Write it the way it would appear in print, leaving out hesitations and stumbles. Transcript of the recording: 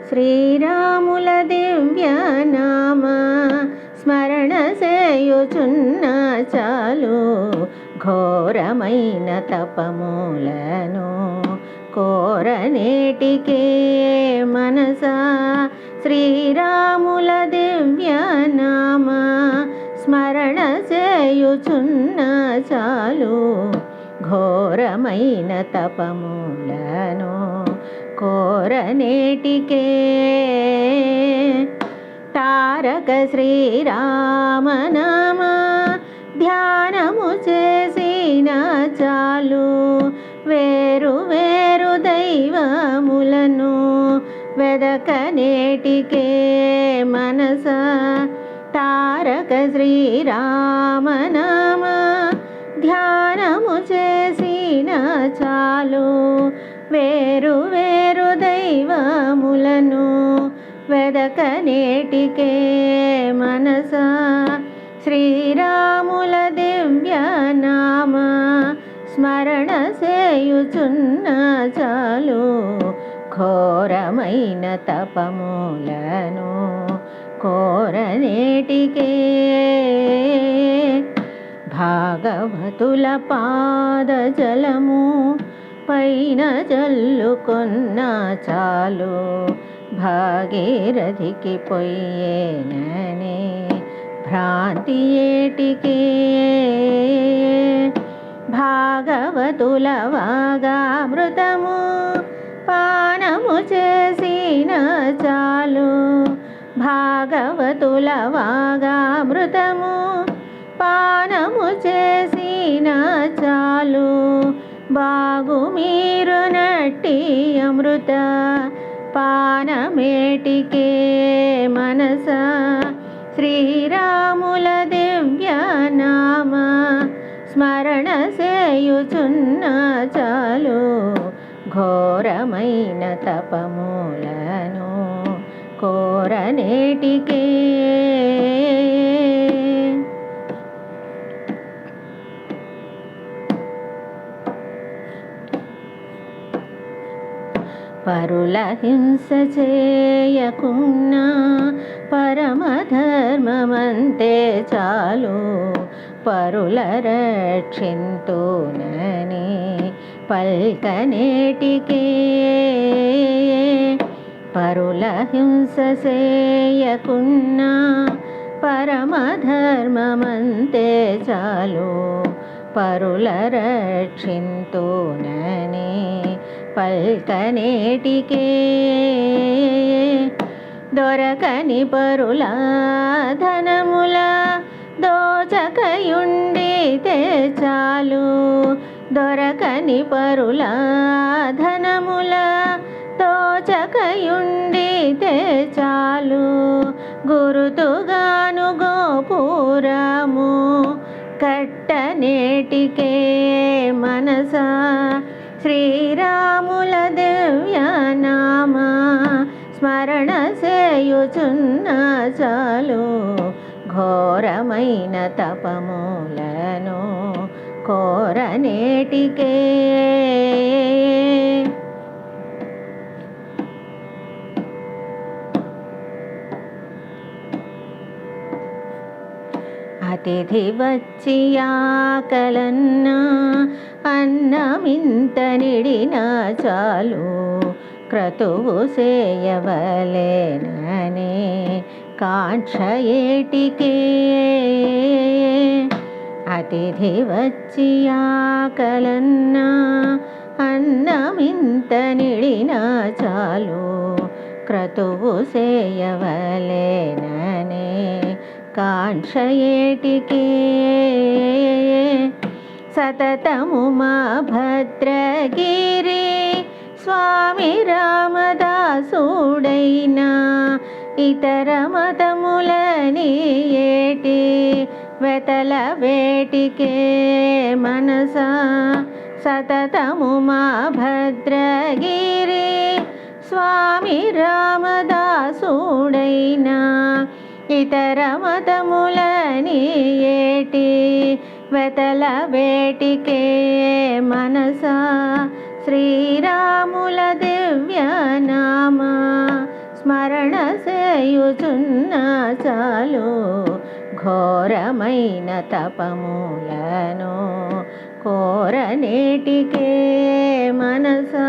శ్రీరాముల దివ్యనామ స్మరణ చేయుచున్న చాలు ఘోరమైన తపములను కోరనేటికే మనసా. శ్రీరాముల దివ్యనామ స్మరణ చేయుచున్న చాలు ఘోరమైన తపములను కోరనేటికే. తారక శ్రీరామనామ ధ్యానము చేసిన చాలు వేరు వేరు దైవములను వెదకనేటికే మనసా. తారక శ్రీరామనామ ధ్యానము చేసిన చాలు వేరు వేరు దైవములను వెదకనేటికే మనసా. శ్రీరాముల దివ్యనామ స్మరణ చేయుచున్న చాలు ఘోరమైన తపములను కోరనేటికే. భాగవతుల పాదజలము పైన జల్లుకొన్న చాలు భాగీరథికి పొయ్యేననే భ్రాంతి ఏటికే. భాగవతుల వాగామృతము పానము చేసిన చాలు భాగవతుల వాగామృతము పానము చేసిన చాలు బాగు మీరు నట్టి అమృత పానమేటికే మనసా. శ్రీరాముల దివ్యనామ స్మరణ చేయుచున్న చాలు ఘోరమైన తపములను కోరనేటికే. పరుల హింస చేయకున్నా పరమధర్మమంతే చాలు పరుల రక్షింతునని పల్కనేటికే. పరుల హింస చేయకున్నా పరమధర్మమంతే చాలు పరుల రక్షింతునని పల్కనేటికే. దొరకని పరుల ధనముల దోచకయుండితే చాలు దొరకని పరుల ధనముల దోచకయుండితే చాలు గురుతుగాను గోపురము కట్టనేటికే మనసా. శ్రీరాముల దివ్యనామ స్మరణ చేయుచున్న చాలు ఘోరమైన తపములను కోరనేటికే. అతిథి వచ్చి ఆకలన్నా అన్నమింత నిడినా చాలు క్రతువు చేయవలెననే కాంక్ష ఏటికే. అతిథి వచ్చి ఆకలన్నా అన్నమింత నిడినా చాలు క్రతువు చేయవలెననే కాంక్ష ఏటికే. సతతము మా భద్రగిరి స్వామి రామదాసుడైనా ఇతర మతములని ఏటి వెతల వేటికే మనసా. సతతము మా భద్రగిరి స్వామి రామదాసుడైనా ఇతర మతములని ఏటి వెతల వేటికే మనసా. శ్రీరాముల దివ్యనామ స్మరణ చేయుచున్న చాలు ఘోరమైన తపములను కోరనేటికే మనసా